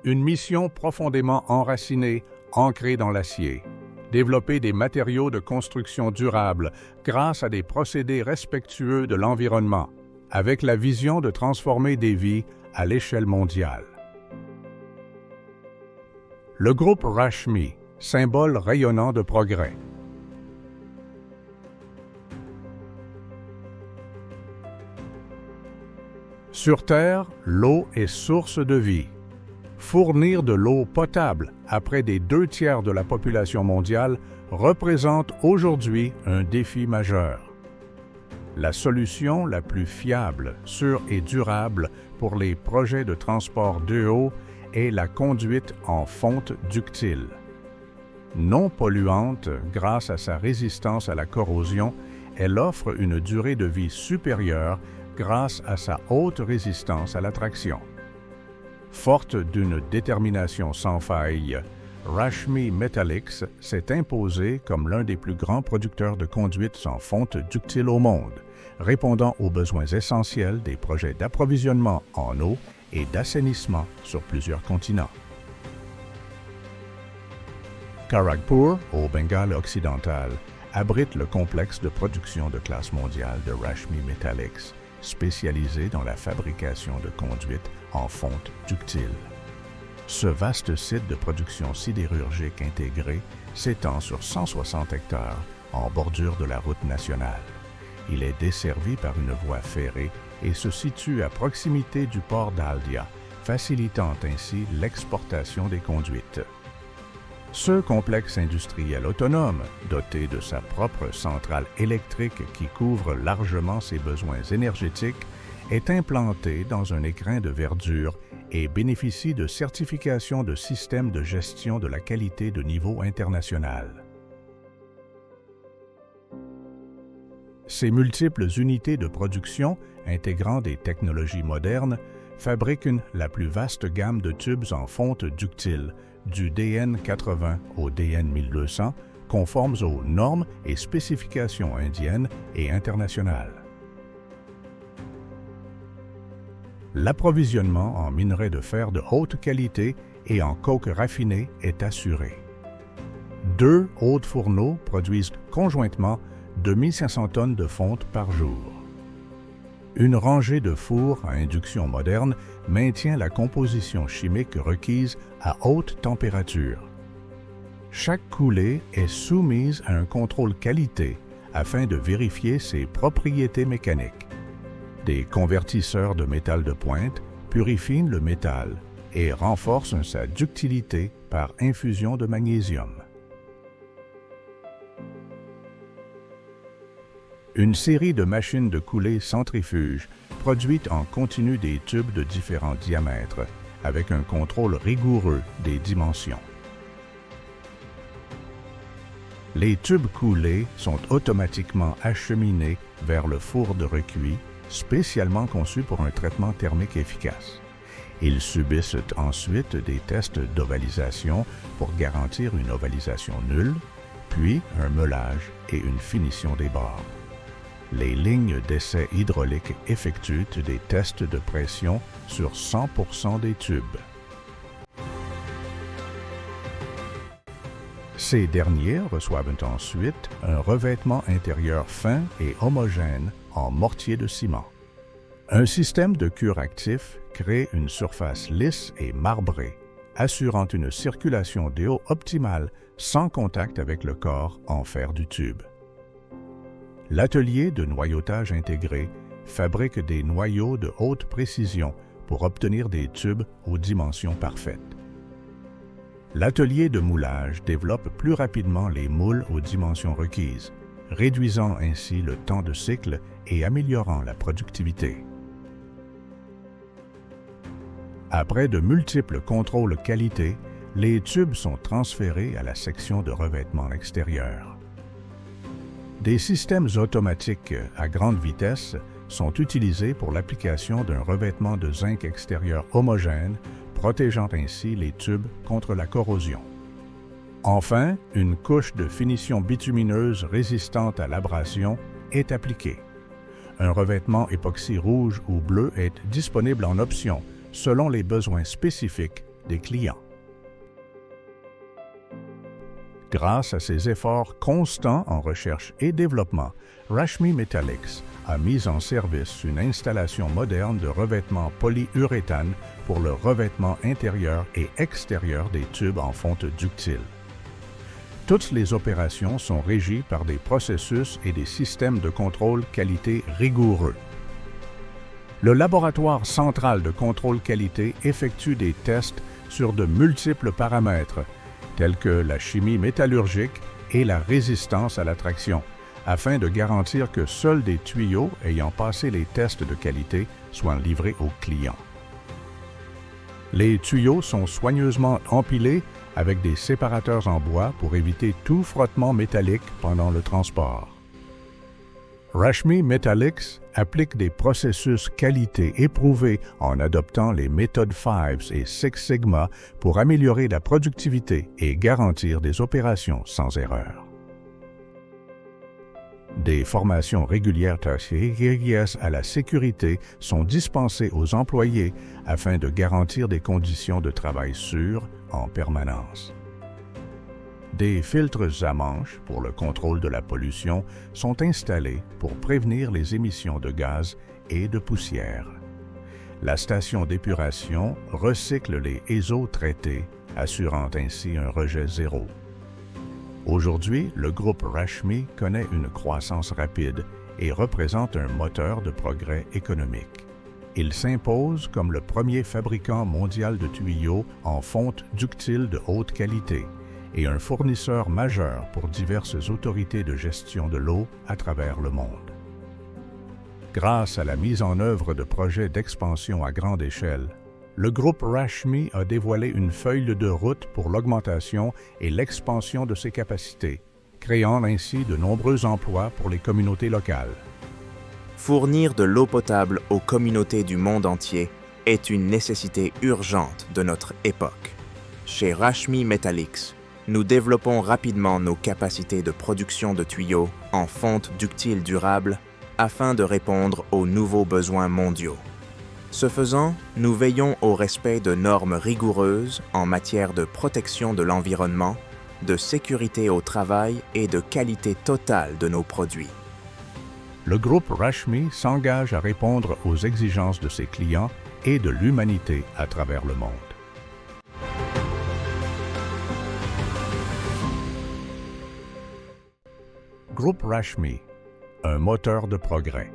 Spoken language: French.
Une mission profondément enracinée, ancrée dans l'acier. Développer des matériaux de construction durables grâce à des procédés respectueux de l'environnement, avec la vision de transformer des vies à l'échelle mondiale. Le groupe Rashmi, symbole rayonnant de progrès. Sur Terre, l'eau est source de vie. Fournir de l'eau potable à près des 2/3 de la population mondiale représente aujourd'hui un défi majeur. La solution la plus fiable, sûre et durable pour les projets de transport d'eau est la conduite en fonte ductile. Non polluante grâce à sa résistance à la corrosion, elle offre une durée de vie supérieure grâce à sa haute résistance à la traction. Forte d'une détermination sans faille, Rashmi Metallics s'est imposé comme l'un des plus grands producteurs de conduites en fonte ductile au monde, répondant aux besoins essentiels des projets d'approvisionnement en eau et d'assainissement sur plusieurs continents. Kharagpur, au Bengale occidental, abrite le complexe de production de classe mondiale de Rashmi Metallics, spécialisé dans la fabrication de conduites en fonte ductile. Ce vaste site de production sidérurgique intégrée s'étend sur 160 hectares en bordure de la route nationale. Il est desservi par une voie ferrée et se situe à proximité du port d'Haldia, facilitant ainsi l'exportation des conduites. Ce complexe industriel autonome, doté de sa propre centrale électrique qui couvre largement ses besoins énergétiques, est implanté dans un écrin de verdure et bénéficie de certifications de systèmes de gestion de la qualité de niveau international. Ces multiples unités de production, intégrant des technologies modernes, fabriquent la plus vaste gamme de tubes en fonte ductile, du DN80 au DN1200, conformes aux normes et spécifications indiennes et internationales. L'approvisionnement en minerais de fer de haute qualité et en coke raffinée est assuré. 2 hauts fourneaux produisent conjointement 2500 tonnes de fonte par jour. Une rangée de fours à induction moderne maintient la composition chimique requise à haute température. Chaque coulée est soumise à un contrôle qualité afin de vérifier ses propriétés mécaniques. Des convertisseurs de métal de pointe purifient le métal et renforcent sa ductilité par infusion de magnésium. Une série de machines de coulée centrifuge produit en continu des tubes de différents diamètres, avec un contrôle rigoureux des dimensions. Les tubes coulés sont automatiquement acheminés vers le four de recuit, spécialement conçu pour un traitement thermique efficace. Ils subissent ensuite des tests d'ovalisation pour garantir une ovalisation nulle, puis un meulage et une finition des bords. Les lignes d'essai hydraulique effectuent des tests de pression sur 100% des tubes. Ces derniers reçoivent ensuite un revêtement intérieur fin et homogène en mortier de ciment. Un système de cure actif crée une surface lisse et marbrée, assurant une circulation d'eau optimale sans contact avec le corps en fer du tube. L'atelier de noyautage intégré fabrique des noyaux de haute précision pour obtenir des tubes aux dimensions parfaites. L'atelier de moulage développe plus rapidement les moules aux dimensions requises, réduisant ainsi le temps de cycle et améliorant la productivité. Après de multiples contrôles qualité, les tubes sont transférés à la section de revêtement extérieur. Des systèmes automatiques à grande vitesse sont utilisés pour l'application d'un revêtement de zinc extérieur homogène, protégeant ainsi les tubes contre la corrosion. Enfin, une couche de finition bitumineuse résistante à l'abrasion est appliquée. Un revêtement époxy rouge ou bleu est disponible en option selon les besoins spécifiques des clients. Grâce à ses efforts constants en recherche et développement, Rashmi Metallics a mis en service une installation moderne de revêtement polyuréthane pour le revêtement intérieur et extérieur des tubes en fonte ductile. Toutes les opérations sont régies par des processus et des systèmes de contrôle qualité rigoureux. Le laboratoire central de contrôle qualité effectue des tests sur de multiples paramètres, tels que la chimie métallurgique et la résistance à la traction, afin de garantir que seuls des tuyaux ayant passé les tests de qualité soient livrés aux clients. Les tuyaux sont soigneusement empilés avec des séparateurs en bois pour éviter tout frottement métallique pendant le transport. Rashmi Metallics applique des processus qualité éprouvés en adoptant les méthodes Fives et Six Sigma pour améliorer la productivité et garantir des opérations sans erreur. Des formations régulières tertiaires à la sécurité sont dispensées aux employés afin de garantir des conditions de travail sûres en permanence. Des filtres à manches pour le contrôle de la pollution sont installés pour prévenir les émissions de gaz et de poussière. La station d'épuration recycle les ESO traités, assurant ainsi un rejet zéro. Aujourd'hui, le groupe Rashmi connaît une croissance rapide et représente un moteur de progrès économique. Il s'impose comme le premier fabricant mondial de tuyaux en fonte ductile de haute qualité et un fournisseur majeur pour diverses autorités de gestion de l'eau à travers le monde. Grâce à la mise en œuvre de projets d'expansion à grande échelle, le groupe Rashmi a dévoilé une feuille de route pour l'augmentation et l'expansion de ses capacités, créant ainsi de nombreux emplois pour les communautés locales. Fournir de l'eau potable aux communautés du monde entier est une nécessité urgente de notre époque. Chez Rashmi Metallics, nous développons rapidement nos capacités de production de tuyaux en fonte ductile durable afin de répondre aux nouveaux besoins mondiaux. Ce faisant, nous veillons au respect de normes rigoureuses en matière de protection de l'environnement, de sécurité au travail et de qualité totale de nos produits. Le groupe Rashmi s'engage à répondre aux exigences de ses clients et de l'humanité à travers le monde. Groupe Rashmi, un moteur de progrès.